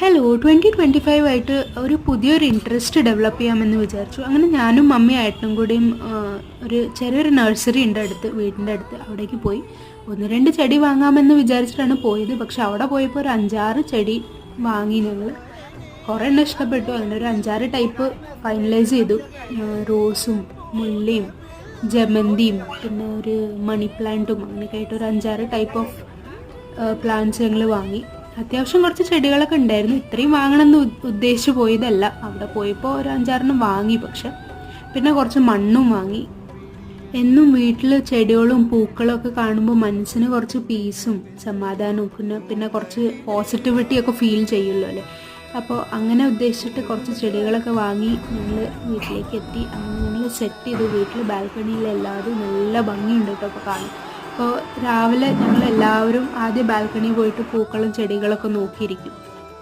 Hello 2025 ആയിട്ട് ഒരു പുതിയൊരു ഇൻട്രസ്റ്റ് ഡെവലപ്പ് ചെയ്യാമെന്ന് വിചാരിച്ചു. അങ്ങനെ ഞാനും മമ്മിയും ഏട്ടനും കൂടിയും ഒരു ചെറിയൊരു നഴ്സറി ഉണ്ട് വീടിൻ്റെ അടുത്ത്. അവിടേക്ക് പോയി 1-2 ചെടി വാങ്ങാമെന്ന് വിചാരിച്ചിട്ടാണ് പോയത്. പക്ഷെ അവിടെ പോയപ്പോൾ ഒരു 5-6 ചെടി വാങ്ങി ഞങ്ങൾ. കുറേ എണ്ണം ഇഷ്ടപ്പെട്ടു. അങ്ങനെ ഒരു 5-6 ടൈപ്പ് ഫൈനലൈസ് ചെയ്തു. റോസും മുല്ലയും ജമന്തിയും പിന്നെ ഒരു മണി പ്ലാന്റും അങ്ങനെയൊക്കെ ആയിട്ട് ഒരു 5-6 ടൈപ്പ് ഓഫ് പ്ലാന്റ്സ് ഞങ്ങൾ വാങ്ങി. അത്യാവശ്യം കുറച്ച് ചെടികളൊക്കെ ഉണ്ടായിരുന്നു. ഇത്രയും വാങ്ങണമെന്ന് ഉദ്ദേശിച്ച് പോയതല്ല. അവിടെ പോയപ്പോൾ ഒരു 5-6 വാങ്ങി. പക്ഷെ പിന്നെ കുറച്ച് മണ്ണും വാങ്ങി. എന്നും വീട്ടിൽ ചെടികളും പൂക്കളും ഒക്കെ കാണുമ്പോൾ മനസ്സിന് കുറച്ച് പീസും സമാധാനവും പിന്നെ കുറച്ച് പോസിറ്റിവിറ്റിയൊക്കെ ഫീൽ ചെയ്യുമല്ലോ അല്ലേ. അപ്പോൾ അങ്ങനെ ഉദ്ദേശിച്ചിട്ട് കുറച്ച് ചെടികളൊക്കെ വാങ്ങി ഞങ്ങൾ വീട്ടിലേക്ക് എത്തി. അങ്ങനെ ഞങ്ങൾ സെറ്റ് ചെയ്തു. വീട്ടിൽ ബാൽക്കണിയിൽ എല്ലാവരും നല്ല ഭംഗിയുണ്ട് കേട്ടോ അപ്പോൾ കാണാൻ. അപ്പോൾ രാവിലെ ഞങ്ങൾ എല്ലാവരും ആദ്യം ബാൽക്കണിയിൽ പോയിട്ട് പൂക്കളും ചെടികളൊക്കെ നോക്കിയിരിക്കും.